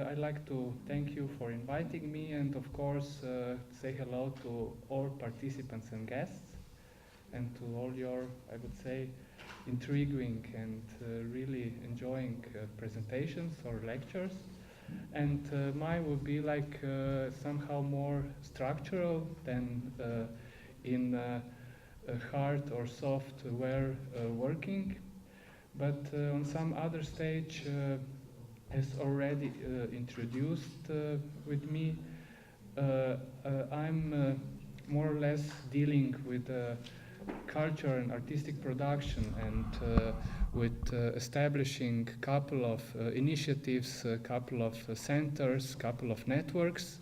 I'd like to thank you for inviting me and of course say hello to all participants and guests and to all your, I would say, intriguing and really enjoying presentations or lectures. And mine will be like somehow more structural than in hard or software working. But on some other stage, as already introduced with me, I'm more or less dealing with culture and artistic production and with establishing a couple of initiatives, a couple of centers, couple of networks,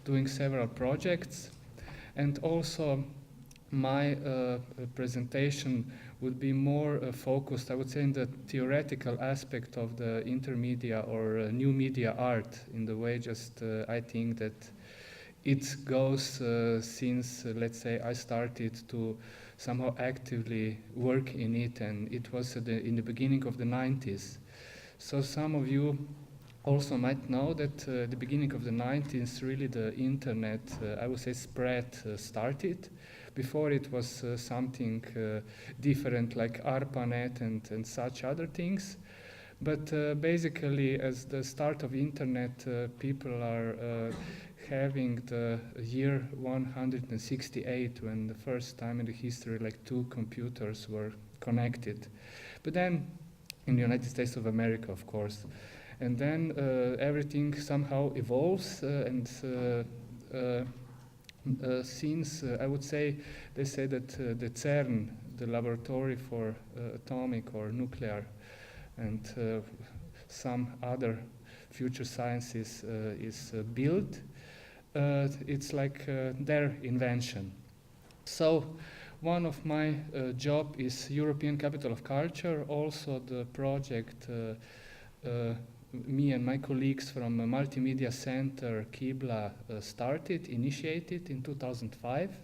doing several projects. And also my presentation would be more focused, I would say, in the theoretical aspect of the intermedia or new media art, in the way just I think that it goes since, let's say, I started to somehow actively work in it, and it was in the beginning of the 90s. So some of you also might know that the beginning of the 90s, really the internet, I would say, spread started. Before it was something different like ARPANET and such other things. But basically, as the start of internet, people are having the year 168 when the first time in the history like two computers were connected. But then in the United States of America, of course. And then everything somehow evolves and since I would say, they say that the CERN, the laboratory for atomic or nuclear and some other future sciences is built, it's like their invention. So one of my job is European Capital of Culture, also the project me and my colleagues from Multimedia Centre KIBLA initiated in 2005.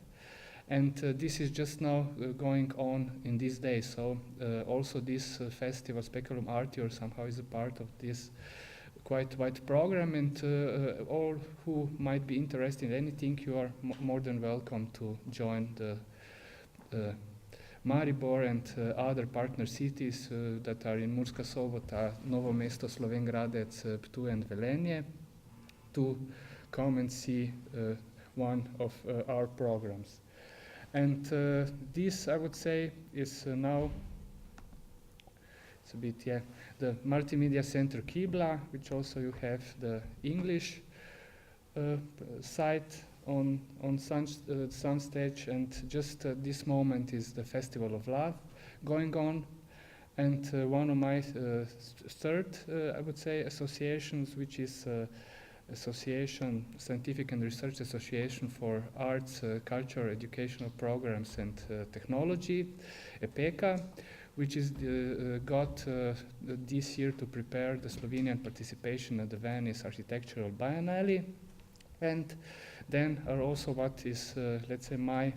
And this is just now going on in these days. So also this festival, Speculum Artium, somehow is a part of this quite wide program. And all who might be interested in anything, you are more than welcome to join the Maribor and other partner cities that are in Murska Sobota, Novo Mesto, Slovenj Gradec, Ptuj and Velenje to come and see one of our programs. And this, I would say, is now, it's a bit, yeah, the Multimedia Centre KIBLA, which also you have the English site on some stage, and just this moment is the Festival of Love going on, and one of my third, I would say, associations, which is Association, Scientific and Research Association for Arts, Culture, Educational Programs and Technology, EPECA, which is got this year to prepare the Slovenian participation at the Venice Architectural Biennale. And then are also what is, let's say, my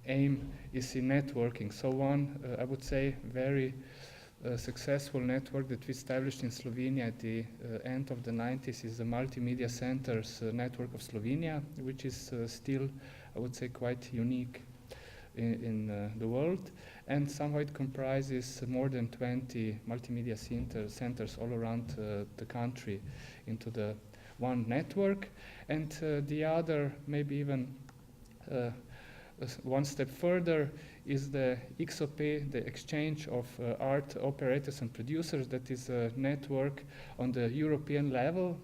aim is in networking. So one, I would say, very successful network that we established in Slovenia at the end of the 90s is the Multimedia Centres Network of Slovenia, which is still, I would say, quite unique in the world. And somehow it comprises more than 20 multimedia centers all around the country into the one network. And the other, maybe even one step further, is the XOP, the Exchange of Art Operators and Producers. That is a network on the European level.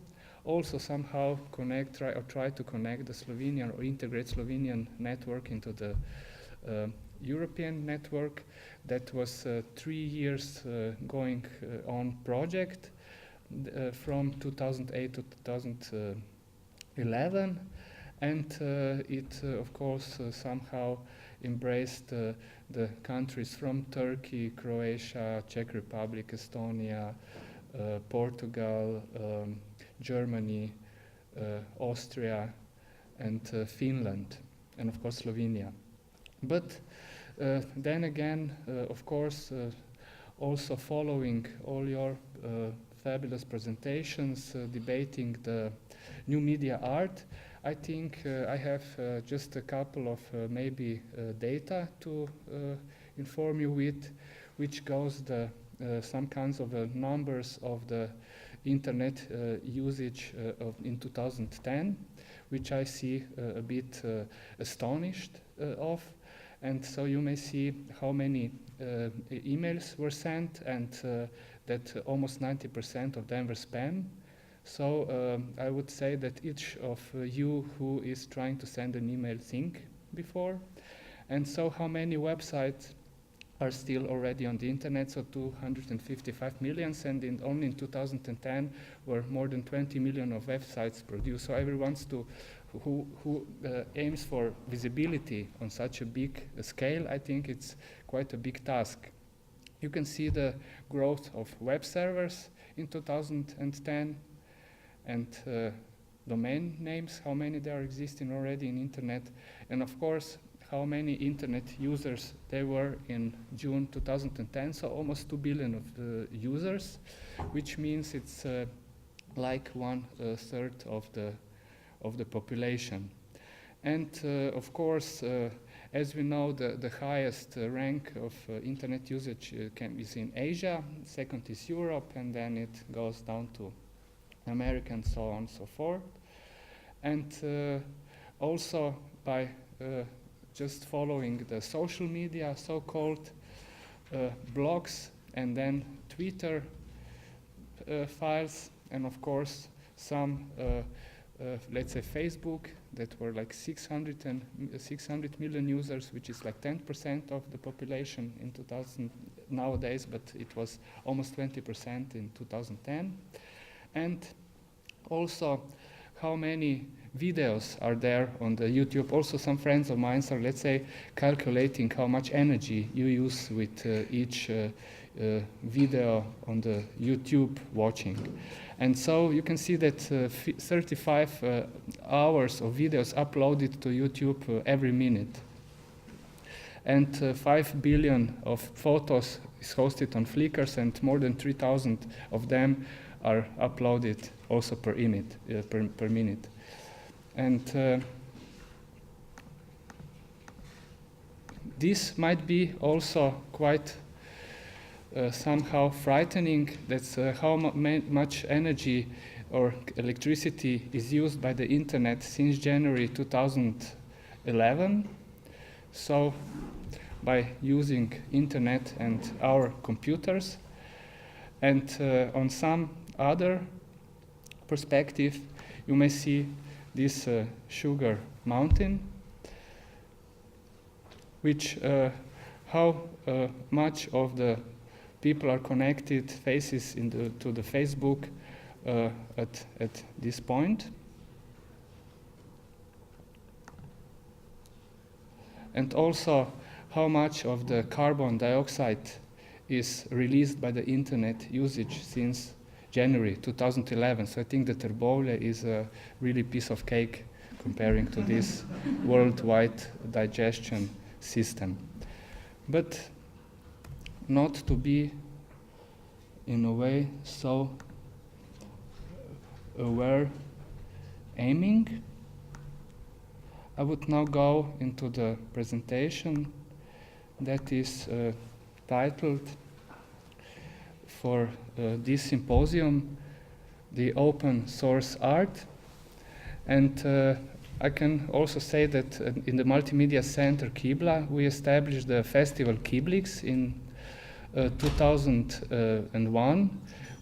Also somehow try to connect the Slovenian or integrate Slovenian network into the European network. That was 3 years going on project from 2008 to 2011. And it, of course, somehow embraced the countries from Turkey, Croatia, Czech Republic, Estonia, Portugal, Germany, Austria, and Finland, and of course Slovenia. But then again, of course, also following all your fabulous presentations debating the new media art. I think I have just a couple of maybe data to inform you with, which goes the some kinds of numbers of the internet usage in 2010, which I see a bit astonished of. And so you may see how many emails were sent, and that almost 90% of them were spam. So I would say that each of you who is trying to send an email think before. And so how many websites are still already on the internet? So 255 million, and only in 2010 were more than 20 million of websites produced. So everyone who aims for visibility on such a big scale, I think it's quite a big task. You can see the growth of web servers in 2010, and domain names, how many there are existing already in internet, and of course how many internet users there were in June 2010, so almost 2 billion of the users, which means it's like 1/3 of the population. And of course, as we know, the highest rank of internet usage is in Asia, second is Europe, and then it goes down to America and so on and so forth. And also by just following the social media, so-called blogs, and then Twitter files, and of course some, let's say Facebook, that were like 600 million users, which is like 10% of the population in 2000 nowadays, but it was almost 20% in 2010. And also how many videos are there on the YouTube. Also some friends of mine are, let's say, calculating how much energy you use with each video on the YouTube watching. And so you can see that 35 hours of videos uploaded to YouTube every minute. And 5 billion of photos is hosted on Flickr, and more than 3,000 of them are uploaded also per minute. And this might be also quite somehow frightening. That's how much energy or electricity is used by the internet since January 2011. So by using internet and our computers. And on some other perspective, you may see this sugar mountain, which how much of the people are connected faces to the Facebook at this point. And also how much of the carbon dioxide is released by the internet usage since January 2011. So I think the Trbovlje is a really piece of cake comparing to this worldwide digestion system. But not to be, in a way, so aware aiming, I would now go into the presentation that is titled for this symposium, the open source art. And I can also say that in the Multimedia Centre KIBLA, we established the festival KIBLIX in 2001,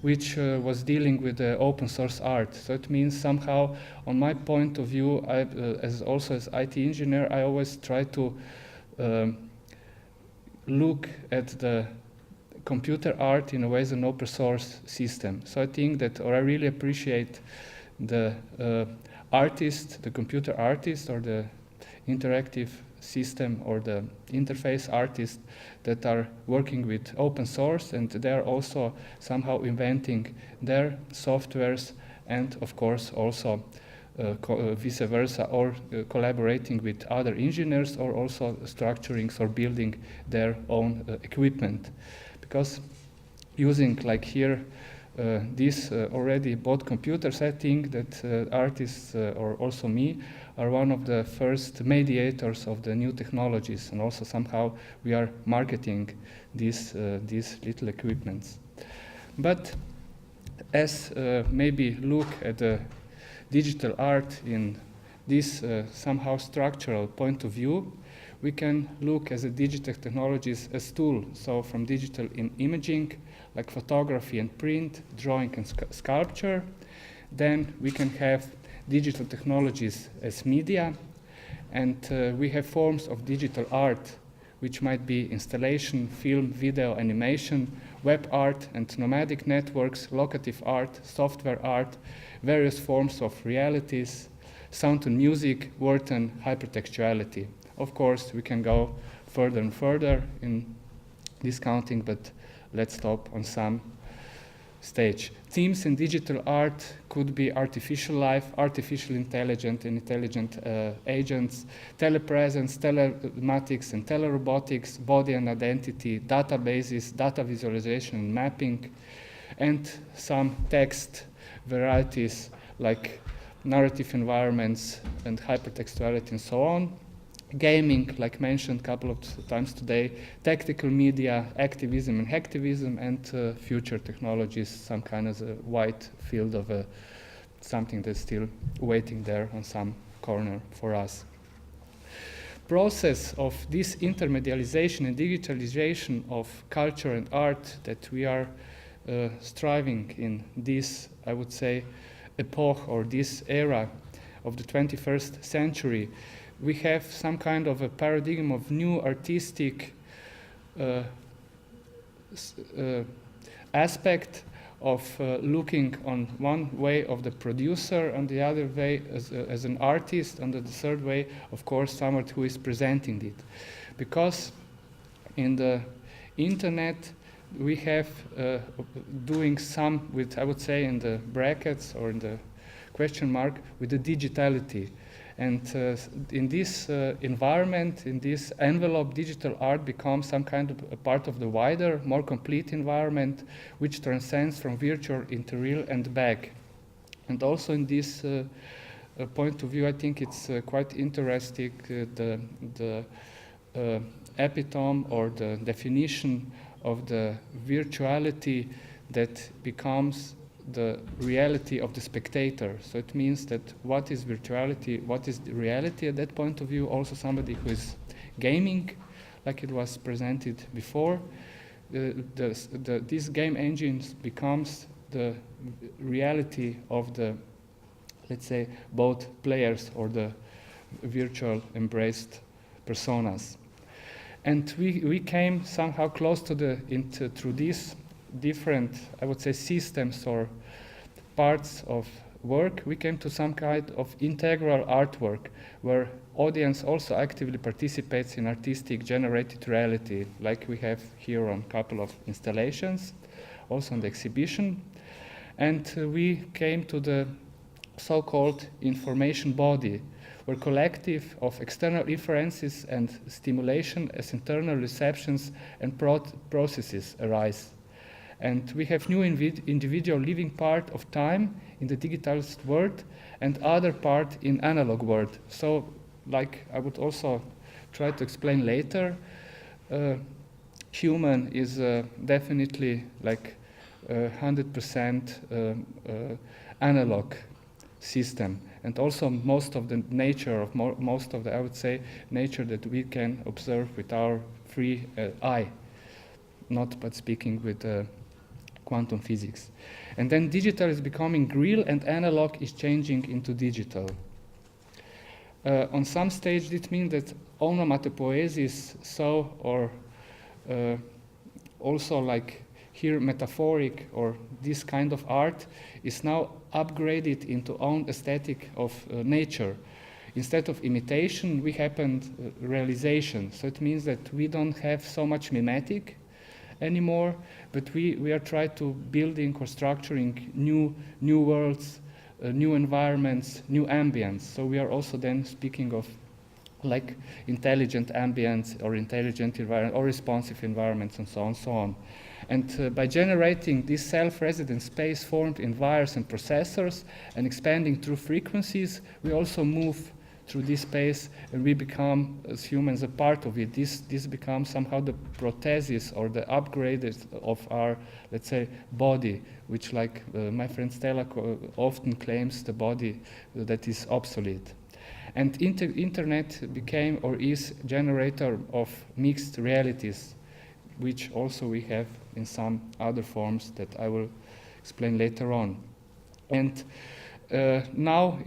which was dealing with the open source art. So it means somehow, on my point of view, as IT engineer, I always try to look at the computer art in a way as an open source system. So I think that, or I really appreciate the artist, the computer artist, or the interactive system or the interface artists that are working with open source, and they are also somehow inventing their softwares, and of course also vice versa, or collaborating with other engineers, or also structuring or building their own equipment. Because using, like here, this already bought computers, I think that artists, or also me, are one of the first mediators of the new technologies, and also somehow we are marketing these little equipments. But as maybe look at the digital art in this somehow structural point of view, we can look as a digital technologies as tool. So from digital in imaging, like photography and print, drawing and sculpture. Then we can have digital technologies as media, and we have forms of digital art, which might be installation, film, video, animation, web art and nomadic networks, locative art, software art, various forms of realities, sound and music, word and hypertextuality. Of course, we can go further and further in discounting, but let's stop on some stage. Themes in digital art could be artificial life, artificial intelligence and intelligent agents, telepresence, telematics and telerobotics, body and identity, databases, data visualization and mapping, and some text varieties like narrative environments and hypertextuality and so on. Gaming, like mentioned a couple of times today, tactical media, activism and hacktivism, and future technologies, some kind of a wide field of something that's still waiting there on some corner for us. Process of this intermedialization and digitalization of culture and art that we are striving in this, I would say, epoch or this era of the 21st century, we have some kind of a paradigm of new artistic aspect of looking on one way of the producer, on the other way as an artist, and the third way, of course, someone who is presenting it. Because in the internet, we have doing some with, I would say, in the brackets or in the question mark, with the digitality. And in this environment, in this envelope, digital art becomes some kind of a part of the wider, more complete environment, which transcends from virtual into real and back. And also in this point of view, I think it's quite interesting, the epitome or the definition of the virtuality that becomes the reality of the spectator. So it means that what is virtuality, what is the reality at that point of view. Also somebody who is gaming, like it was presented before, this game engine becomes the reality of the, let's say, both players or the virtual embraced personas. And we came somehow close to through these different, I would say, systems or parts of work, we came to some kind of integral artwork where audience also actively participates in artistic generated reality, like we have here on a couple of installations, also on the exhibition. And we came to the so-called information body, where collective of external inferences and stimulation as internal receptions and processes arise. And we have new individual living part of time in the digitalized world and other part in analog world. So, like I would also try to explain later, human is definitely like 100% analog system. And also most of the nature of most of the, I would say, nature that we can observe with our free eye, not but speaking with quantum physics. And then digital is becoming real and analog is changing into digital. On some stage, this means that onomatopoesis, so, or also like here metaphoric or this kind of art is now upgraded into own aesthetic of nature. Instead of imitation, we happened realization. So it means that we don't have so much mimetic anymore, but we are trying to building or structuring new worlds, new environments, new ambience. So we are also then speaking of like intelligent ambience or intelligent environment or responsive environments and so on and so on. And by generating this self-resident space formed in wires and processors and expanding through frequencies, we also move through this space and we become, as humans, a part of it. This becomes somehow the prothesis or the upgrade of our, let's say, body, which, like my friend Stella often claims, the body that is obsolete. And internet became or is generator of mixed realities, which also we have in some other forms that I will explain later on. And now,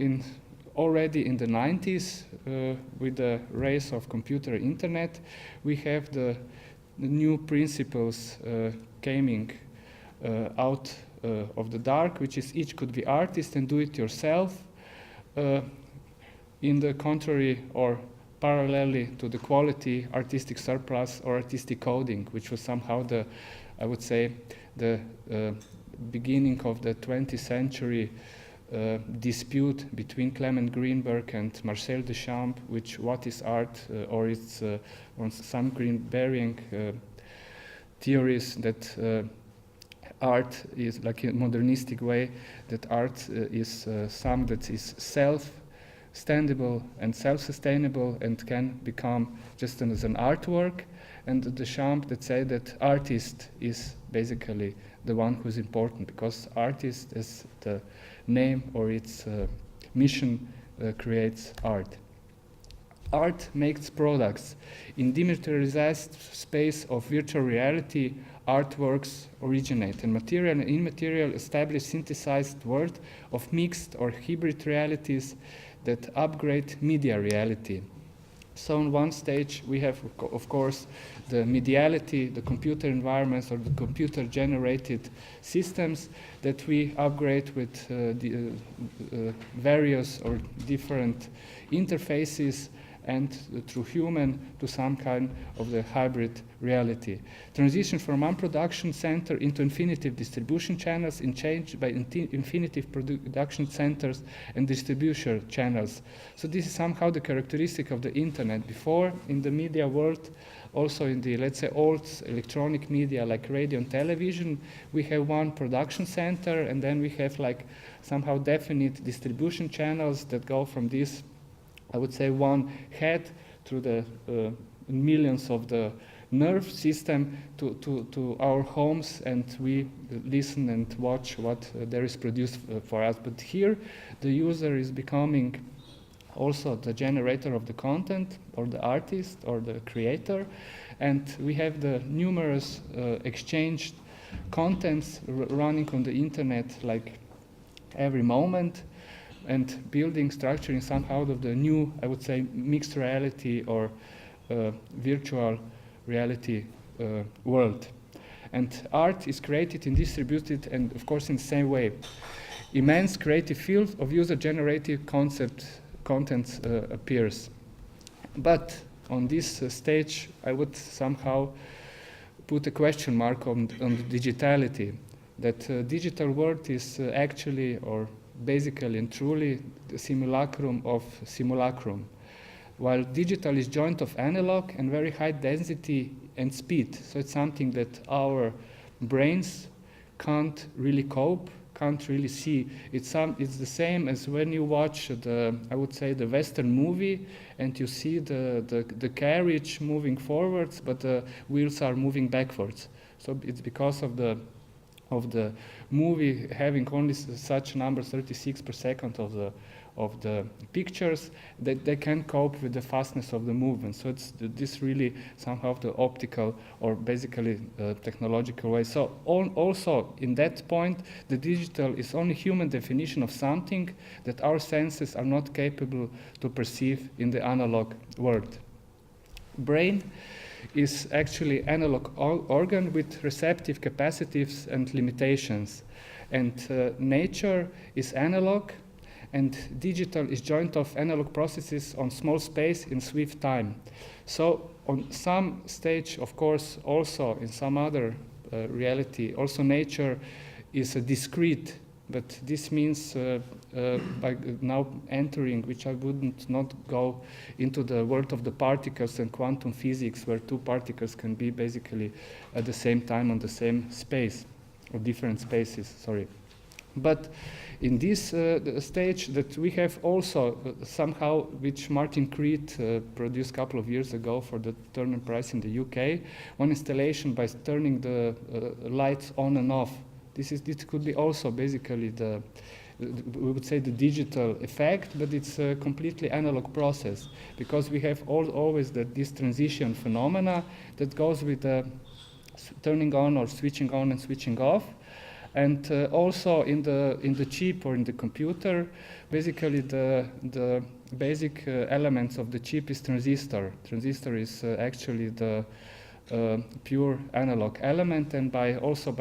already in the 90s, with the rise of computer internet, we have the new principles coming out of the dark, which is each could be artist and do it yourself, in the contrary or parallelly to the quality, artistic surplus or artistic coding, which was somehow the, I would say, the beginning of the 20th century dispute between Clement Greenberg and Marcel Duchamp, which what is art, or it's on some Greenbergian theories that art is like a modernistic way, that art is some that is self-standable and self-sustainable and can become just as an artwork, and the Duchamp that say that artist is basically the one who's important, because artist is the name or its mission creates art. Art makes products. In dematerialized space of virtual reality, artworks originate, and material and immaterial establish synthesized world of mixed or hybrid realities that upgrade media reality. So on one stage we have, of course, the mediality, the computer environments or the computer-generated systems that we upgrade with various or different interfaces and through human to some kind of the hybrid reality. Transition from one production center into infinitive distribution channels and changed by infinitive production centers and distribution channels. So this is somehow the characteristic of the internet. Before, in the media world, also in the, let's say, old electronic media like radio and television, we have one production center and then we have like somehow definite distribution channels that go from this, I would say, one head through the millions of the nerve system to our homes, and we listen and watch what there is produced for us. But here the user is becoming also the generator of the content, or the artist, or the creator, and we have the numerous exchanged contents running on the internet like every moment, and building, structuring somehow of the new, I would say, mixed reality or virtual reality world. And art is created and distributed, and of course in the same way. Immense creative field of user-generated contents appears. But on this stage, I would somehow put a question mark on the digitality, that digital world is actually, or basically and truly, the simulacrum of simulacrum. While digital is joint of analog and very high density and speed. So it's something that our brains can't really cope, can't really see. It's the same as when you watch I would say, the Western movie, and you see the carriage moving forwards, but the wheels are moving backwards. So it's because of the movie having only such numbers, 36 per second of the pictures, that they can cope with the fastness of the movement. So it's this really somehow the optical or basically technological way. So also in that point, the digital is only human definition of something that our senses are not capable to perceive in the analog world. Brain is actually analog organ with receptive capacities and limitations. And nature is analog, and digital is joint of analog processes on small space in swift time. So on some stage, of course, also in some other reality, also nature is a discrete, but this means by now entering, which I wouldn't not go into the world of the particles and quantum physics, where two particles can be basically at the same time on the same space, or different spaces, sorry. But in this stage that we have also somehow, which Martin Creed produced a couple of years ago for the Turner Prize in the UK, one installation by turning the lights on and off. This could be also basically we would say the digital effect, but it's a completely analog process, because we have always this transition phenomena that goes with the turning on or switching on and switching off. And also in the chip or in the computer, basically the basic elements of the chip is transistor. Transistor is actually the pure analog element, and by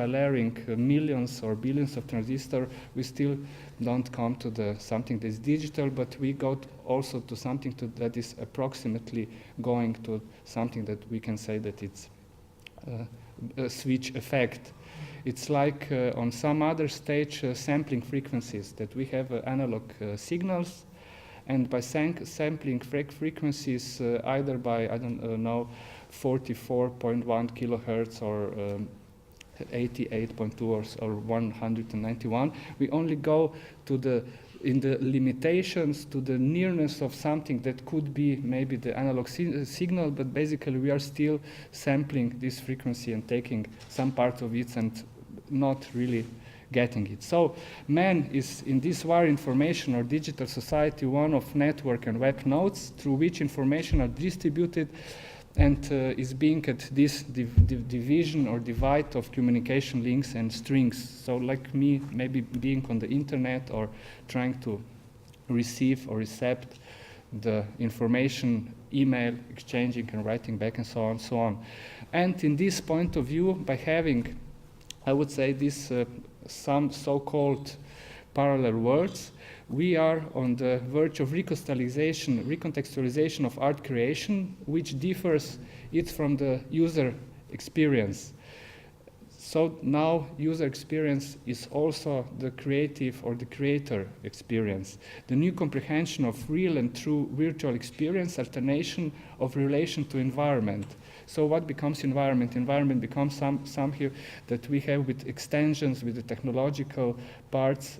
layering millions or billions of transistors, we still don't come to something that is digital, but we go also to something that is approximately going to something that we can say that it's a switch effect. It's like on some other stage sampling frequencies, that we have analog signals, and by sampling frequencies either by, I don't know, 44.1 kilohertz or 88.2 or 191, we only go to in the limitations to the nearness of something that could be maybe the analog signal, but basically we are still sampling this frequency and taking some part of it and not really getting it. So man is, in this wire information or digital society, one of network and web nodes through which information are distributed, and is being at this division or divide of communication links and strings. So like me, maybe being on the internet or trying to receive or accept the information, email, exchanging and writing back, and so on, so on. And in this point of view, by having, I would say, this some so-called parallel worlds, we are on the verge of recontextualization of art creation, which differs it from the user experience. So now user experience is also the creative or the creator experience. The new comprehension of real and true virtual experience, alternation of relation to environment. So what becomes environment? Environment becomes something that we have with extensions, with the technological parts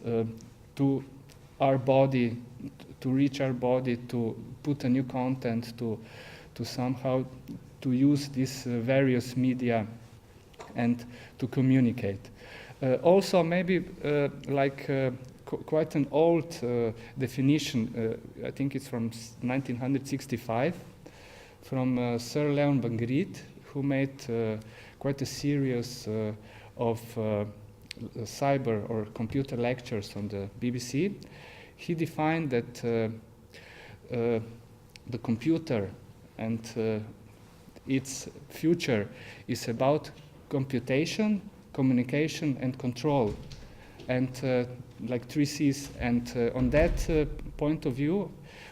to our body, to reach our body, to put a new content, to somehow to use these various media and to communicate. Also maybe quite an old definition, I think it's from 1965, from Sir Leon Bangrit, who made quite a series of cyber or computer lectures on the BBC. He defined that the computer and its future is about computation, communication, and control, and like three C's. And on that point of view,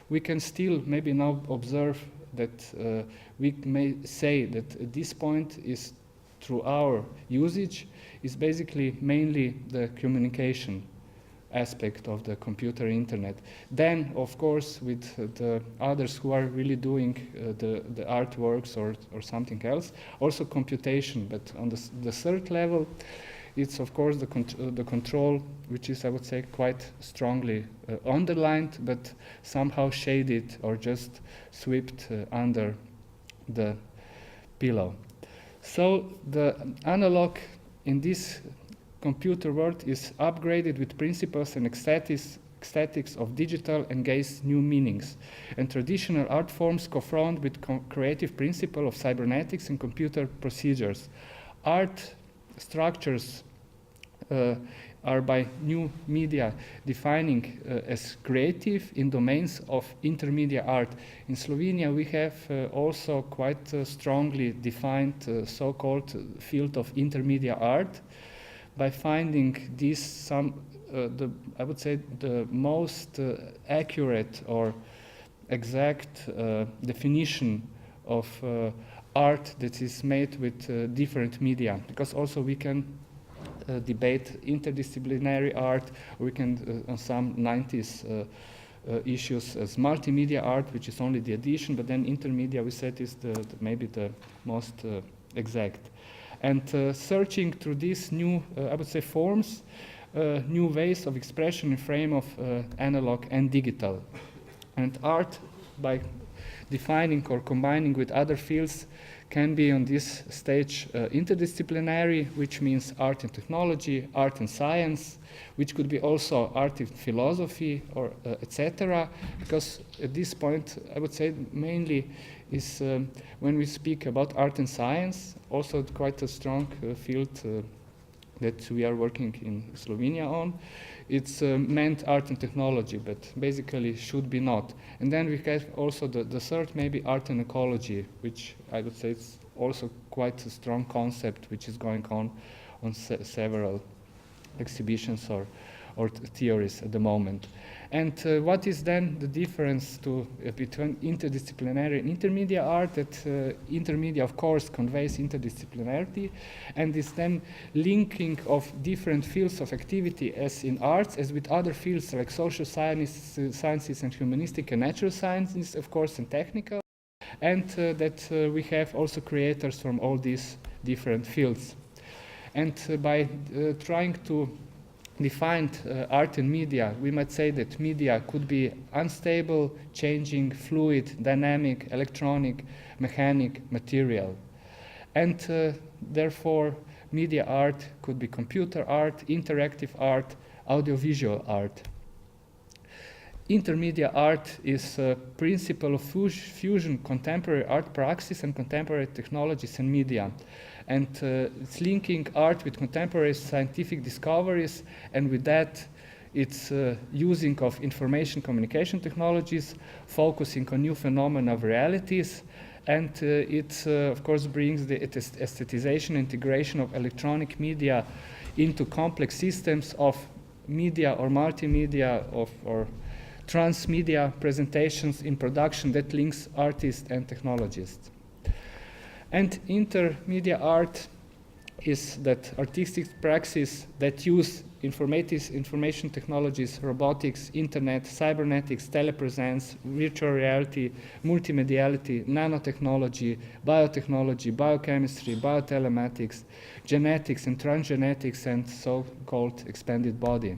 we can still maybe now observe that we may say that at this point is, through our usage, is basically mainly the communication aspect of the computer internet. Then, of course, with the others who are really doing the artworks or something else, also computation. But on the third level, it's of course the control, which is, I would say, quite strongly underlined, but somehow shaded or just swept under the pillow. So the analog in this computer world is upgraded with principles and aesthetics of digital and gains new meanings. And traditional art forms confront with creative principle of cybernetics and computer procedures. Art structures are by new media defining as creative in domains of intermedia art. In Slovenia we have also quite strongly defined so-called field of intermedia art, by finding this I would say the most accurate or exact definition of art that is made with different media, because also we can debate interdisciplinary art, or we can, on some 90s issues as multimedia art, which is only the addition, but then intermedia, we said, is maybe the most exact. And searching through these new, I would say, forms, new ways of expression in frame of analog and digital. And art, by defining or combining with other fields, can be on this stage interdisciplinary, which means art and technology, art and science, which could be also art and philosophy, or etc. Because at this point, I would say mainly is when we speak about art and science, also quite a strong field that we are working in Slovenia on. It's meant art and technology, but basically should be not. And then we have also the third, maybe art and ecology, which I would say is also quite a strong concept, which is going on several exhibitions or theories at the moment. And what is then the difference between interdisciplinary and intermedia art? That intermedia, of course, conveys interdisciplinarity, and is then linking of different fields of activity, as in arts, as with other fields like social sciences and humanistic and natural sciences, of course, and technical, and that we have also creators from all these different fields. And by trying to define art and media, we might say that media could be unstable, changing, fluid, dynamic, electronic, mechanic, material. And therefore, media art could be computer art, interactive art, audiovisual art. Intermedia art is a principle of fusion contemporary art praxis and contemporary technologies and media. And it's linking art with contemporary scientific discoveries, and with that it's using of information communication technologies, focusing on new phenomena of realities, and it of course brings the aesthetization, integration of electronic media into complex systems of media or multimedia or transmedia presentations in production that links artists and technologists. And intermedia art is that artistic praxis that use information technologies, robotics, internet, cybernetics, telepresence, virtual reality, multimediality, nanotechnology, biotechnology, biochemistry, biotelematics, genetics and transgenetics, and so-called expanded body.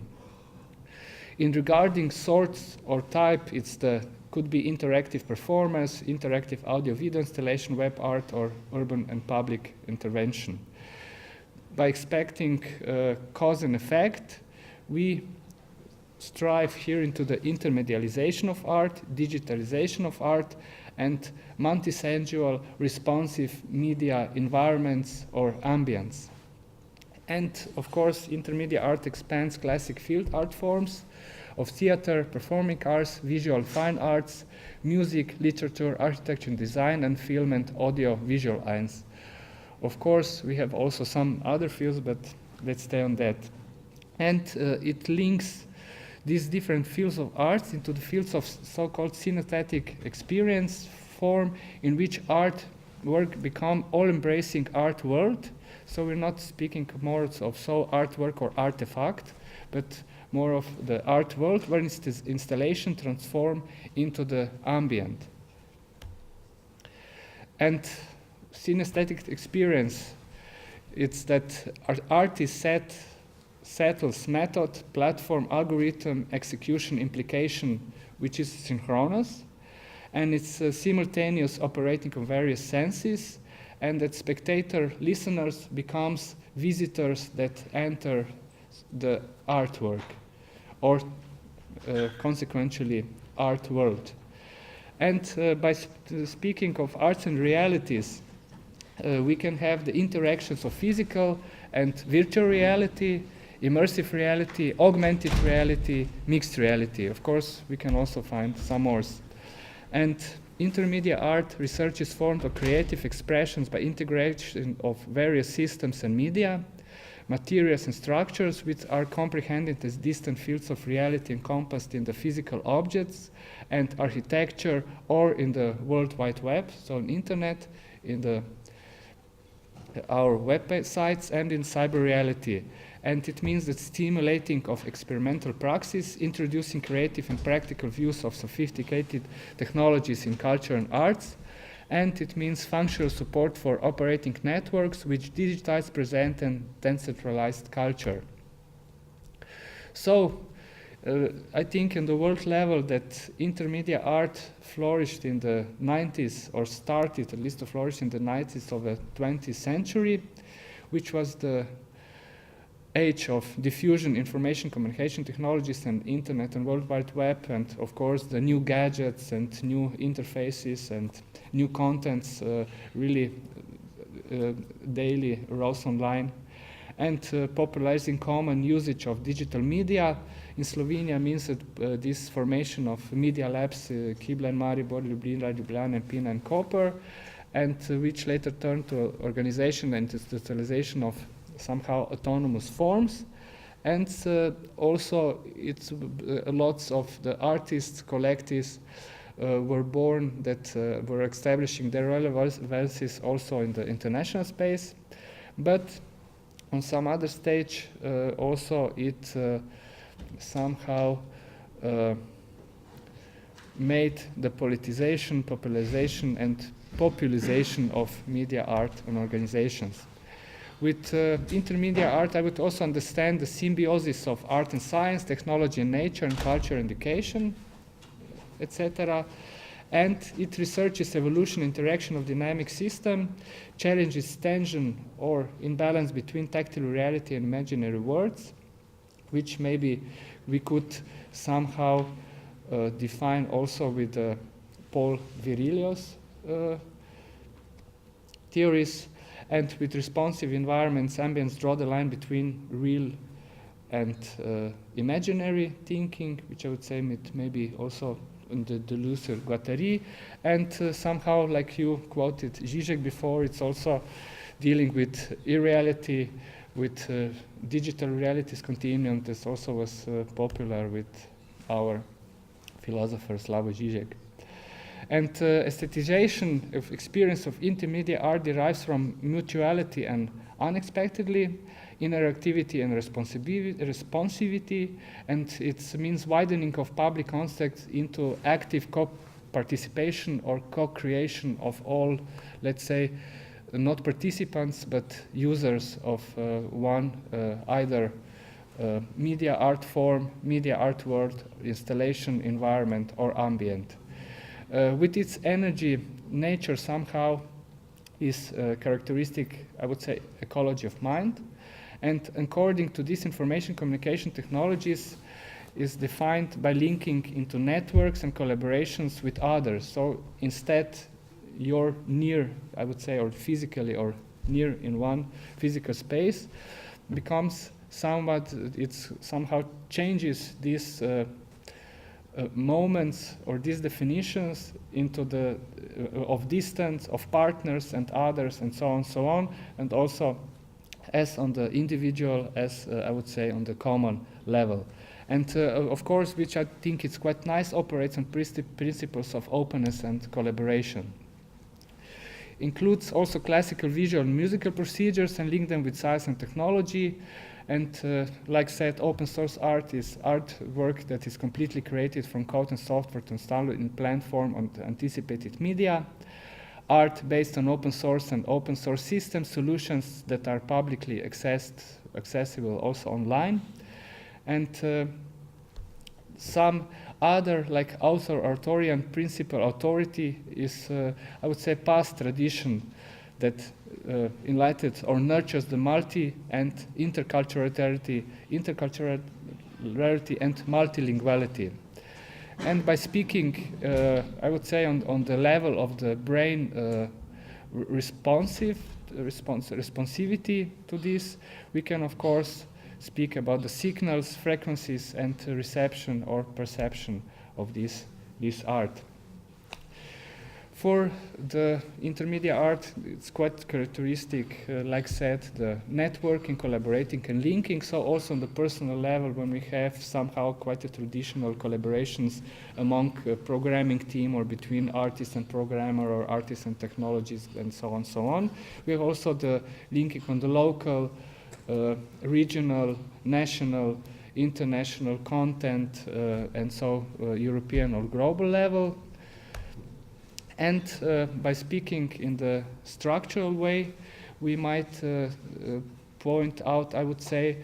In regarding sorts or type, could be interactive performance, interactive audio-video installation, web art, or urban and public intervention. By expecting cause and effect, we strive here into the intermedialization of art, digitalization of art, and multisensual responsive media environments or ambience. And of course, intermedia art expands classic field art forms of theater, performing arts, visual fine arts, music, literature, architecture and design, and film and audio visual arts. Of course, we have also some other fields, but let's stay on that. And it links these different fields of arts into the fields of so-called synesthetic experience form, in which art work become all-embracing art world. So we're not speaking more of artwork or artifact, but more of the art world, where installation transform into the ambient. And synesthetic experience, it's that artist settles method, platform, algorithm, execution, implication, which is synchronous, and it's simultaneous operating on various senses, and that spectator listeners becomes visitors that enter the artwork, or consequently art world. And by speaking of arts and realities, we can have the interactions of physical and virtual reality, immersive reality, augmented reality, mixed reality. Of course, we can also find some more. And intermedia art research is formed of creative expressions by integration of various systems and media, materials and structures, which are comprehended as distant fields of reality encompassed in the physical objects, and architecture, or in the World Wide Web, so on internet, in our websites, and in cyber reality. and it means that stimulating of experimental praxis, introducing creative and practical views of sophisticated technologies in culture and arts, and it means functional support for operating networks which digitize, present, and decentralized culture. So, I think in the world level that intermedia art flourished in the 90s, or started at least to flourish in the 90s of the 20th century, which was the age of diffusion, information communication technologies and internet and World Wide Web, and of course the new gadgets and new interfaces and new contents really daily rose online, and popularizing common usage of digital media. In Slovenia means that this formation of media labs, KIBLA and Maribor, Ljubljana and Pina and Koper, and which later turned to organization and institutionalization of somehow autonomous forms. And also it's lots of the artists, collectives were born that were establishing their relevances also in the international space. But on some other stage also it somehow made the politicization, popularization and popularization of media art and organizations. With intermedia art, I would also understand the symbiosis of art and science, technology and nature, and culture and education, etc. And it researches evolution, interaction of dynamic system, challenges tension or imbalance between tactile reality and imaginary worlds, which maybe we could somehow define also with Paul Virilio's theories. And with responsive environments, ambience draw the line between real and imaginary thinking, which I would say maybe also in the Deleuze or Guattari. And somehow, like you quoted Zizek before, it's also dealing with irreality, with digital realities continuum. This also was popular with our philosopher Slavoj Žižek. And aesthetization of experience of intermedia art derives from mutuality and unexpectedly, interactivity and responsivity, and it means widening of public context into active co-participation or co-creation of all, let's say, not participants but users of one either media art form, media art world, installation, environment or ambient. With its energy, nature somehow is characteristic, I would say, ecology of mind. And according to this, information communication technologies is defined by linking into networks and collaborations with others. So instead, you're near, I would say, or physically or near in one physical space, becomes somewhat, it somehow changes these moments or these definitions into the of distance, of partners and others and so on, and also as on the individual, as I would say on the common level. And of course, which I think is quite nice, operates on principles of openness and collaboration. Includes also classical visual and musical procedures and link them with science and technology. And like said, open source art is artwork that is completely created from code and software to install it in planned form on anticipated media. Art based on open source and open source system solutions that are publicly accessible also online. And some other, like author-authorian principle authority is, I would say, past tradition that enlightened or nurtures the multi and interculturality and multilinguality. And by speaking, I would say on the level of the brain responsivity to this, we can of course speak about the signals, frequencies, and reception or perception of this art. For the intermedia art, it's quite characteristic, like said, the networking, collaborating, and linking. So also on the personal level, when we have somehow quite a traditional collaborations among programming team or between artist and programmer or artist and technologists and so on, we have also the linking on the local regional, national, international content, and so European or global level. And by speaking in the structural way, we might point out, I would say,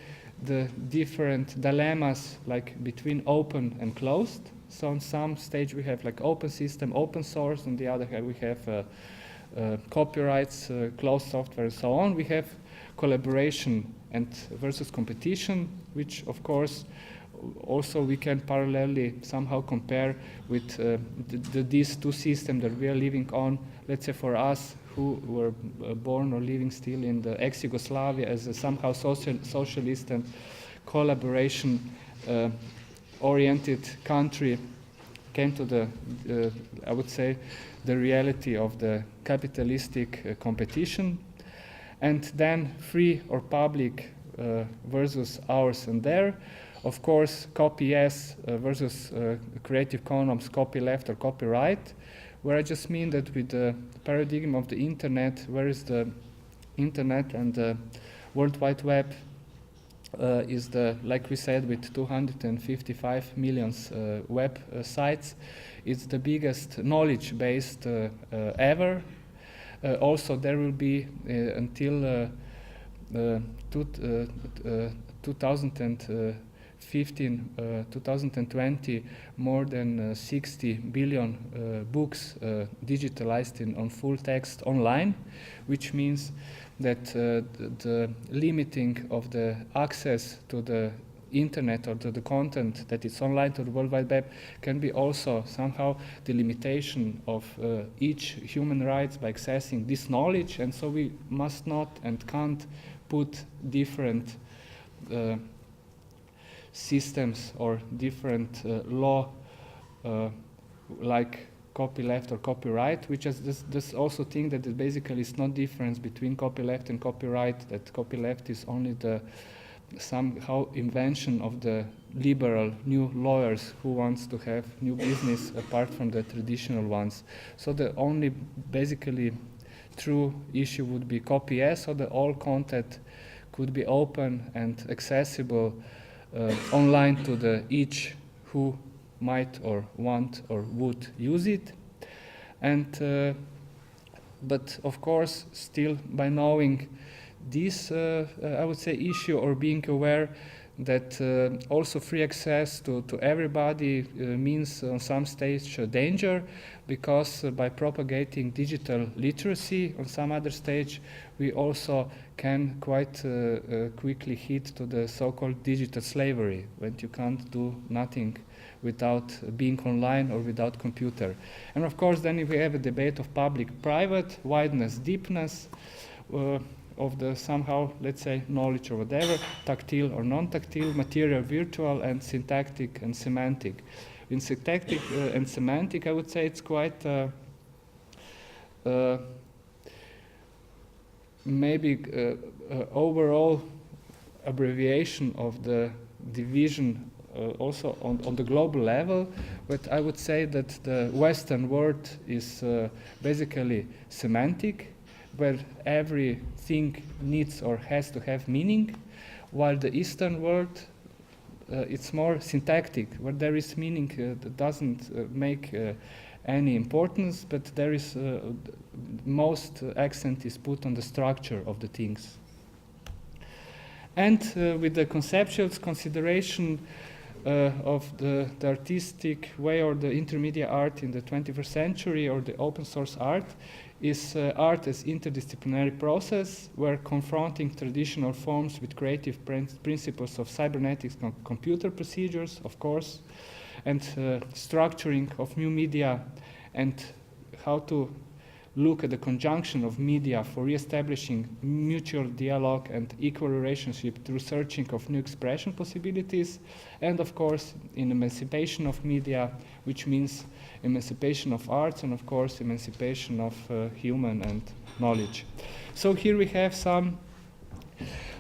the different dilemmas like between open and closed. So on some stage we have like open system, open source. On the other hand, we have copyrights, closed software, and so on. We have collaboration and versus competition, which of course also we can parallelly somehow compare with these two systems that we are living on. Let's say for us who were born or living still in the ex-Yugoslavia as a somehow socialist and collaboration oriented country, came to the, I would say, the reality of the capitalistic competition. And then free or public versus ours and there. Of course, copy yes versus Creative Commons, copy left or copyright, where I just mean that with the paradigm of the internet, where is the internet and the World Wide Web is the, like we said, with 255 million web sites, it's the biggest knowledge-based ever. Also, there will be until 2020 more than 60 billion books digitalized on full text online, which means that the limiting of the access to the internet or to the content that is online to the World Wide Web can be also somehow the limitation of each human rights by accessing this knowledge. And so we must not and can't put different systems or different law like copy left or copyright, which is this also thing that basically is not difference between copy left and copyright, that copy left is only the somehow invention of the liberal new lawyers who wants to have new business apart from the traditional ones. So the only basically true issue would be copy yes, so that all content could be open and accessible online to the each who might or want or would use it. And but of course still by knowing this I would say issue or being aware that also free access to everybody means on some stage danger, because by propagating digital literacy on some other stage we also can quite quickly hit to the so-called digital slavery, when you can't do nothing without being online or without computer. And of course then we have a debate of public-private, wideness, deepness, of the somehow, let's say, knowledge or whatever, tactile or non-tactile, material, virtual, and syntactic and semantic. In syntactic and semantic, I would say it's quite maybe overall abbreviation of the division also on the global level, but I would say that the Western world is basically semantic, where everything needs or has to have meaning, while the Eastern world, it's more syntactic, where there is meaning that doesn't make any importance, but there is most accent is put on the structure of the things. And with the conceptual consideration of the artistic way or the intermediate art in the 21st century or the open source art, is art as interdisciplinary process, where confronting traditional forms with creative principles of cybernetics, computer procedures, of course, and structuring of new media, and how to look at the conjunction of media for re-establishing mutual dialogue and equal relationship through searching of new expression possibilities, and of course in emancipation of media, which means emancipation of arts and of course emancipation of human and knowledge. So here we have some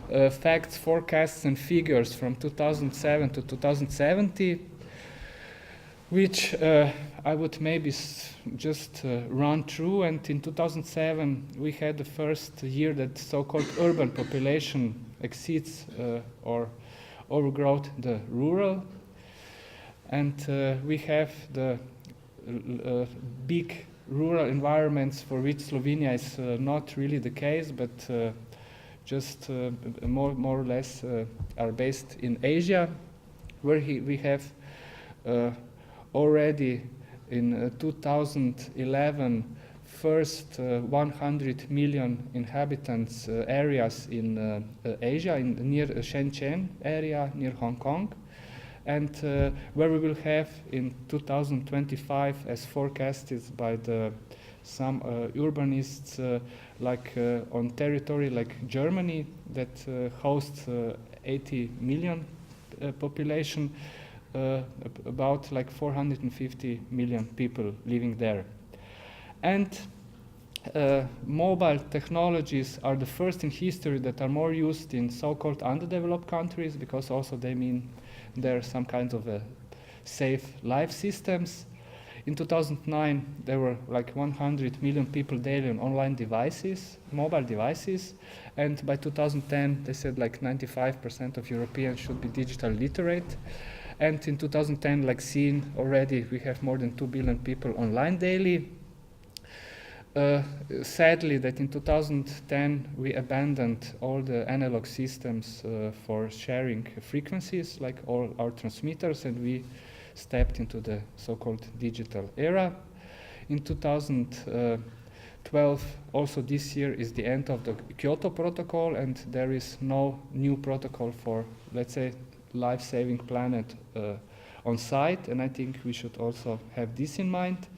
facts, forecasts and figures from 2007 to 2070, which I would maybe just run through. And in 2007 we had the first year that so-called urban population exceeds or overgrowth the rural. And we have the big rural environments for which Slovenia is not really the case, but just more or less are based in Asia, where we have already in 2011 first 100 million inhabitants areas in Asia, near Shenzhen area, near Hong Kong, and where we will have in 2025, as forecasted by some urbanists, like on territory like Germany that hosts 80 million population, about like 450 million people living there. And mobile technologies are the first in history that are more used in so-called underdeveloped countries, because also they mean there are some kinds of safe life systems. In 2009, there were like 100 million people daily on online devices, mobile devices, and by 2010, they said like 95% of Europeans should be digital literate. And in 2010, like seen already, we have more than 2 billion people online daily. Sadly, that in 2010 we abandoned all the analog systems for sharing frequencies, like all our transmitters, and we stepped into the so-called digital era. In 2012, also this year, is the end of the Kyoto Protocol, and there is no new protocol for, let's say, life-saving planet on site, and I think we should also have this in mind.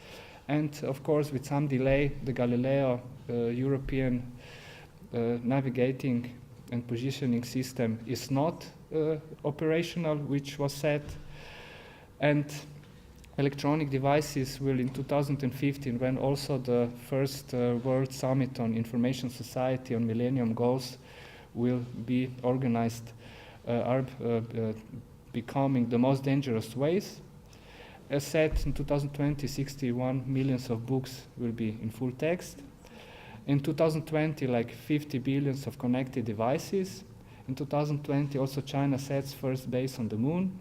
And of course, with some delay, the Galileo European navigating and positioning system is not operational, which was set. And electronic devices will in 2015, when also the first World Summit on Information Society on Millennium Goals will be organized, are becoming the most dangerous ways. As said, in 2020, 61 millions of books will be in full text. In 2020, like 50 billions of connected devices. In 2020, also China sets first base on the moon.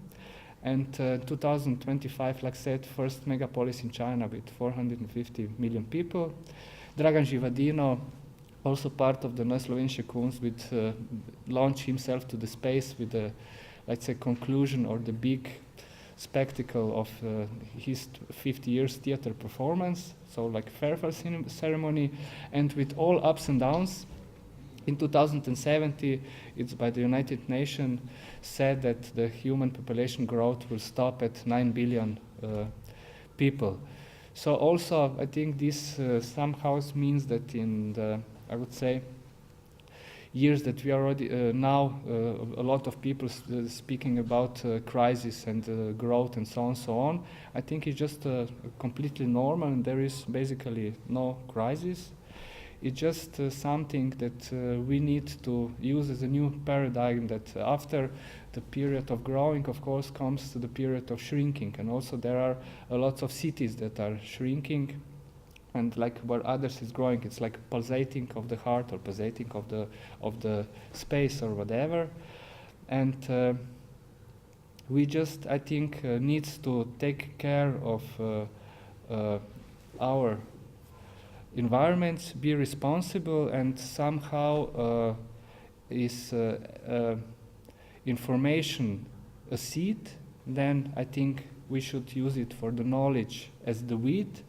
And 2025, like I said, first megapolis in China with 450 million people. Dragan Živadino, also part of the Slovenske Kunst, would launch himself to the space with the, let's say, conclusion or the big spectacle of his 50 years theater performance, so like farewell ceremony, and with all ups and downs. In 2070, it's by the United Nations said that the human population growth will stop at 9 billion people. So also, I think this somehow means that in the, I would say, years that we are already now, a lot of people speaking about crisis and growth and so on. I think it's just completely normal, and there is basically no crisis. It's just something that we need to use as a new paradigm, that after the period of growing, of course, comes to the period of shrinking. And also there are a lot of cities that are shrinking, and like where others is growing, it's like pulsating of the heart or pulsating of the space or whatever. And we just, I think, needs to take care of our environments, be responsible, and somehow is information a seed, then I think we should use it for the knowledge as the wheat,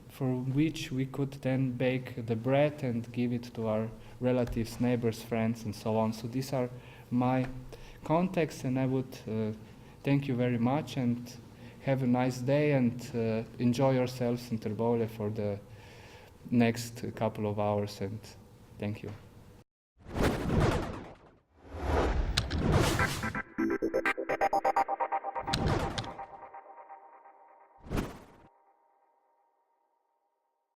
for which we could then bake the bread and give it to our relatives, neighbors, friends, and so on. So these are my contexts, and I would thank you very much, and have a nice day, and enjoy yourselves in Trbovlje for the next couple of hours, and thank you.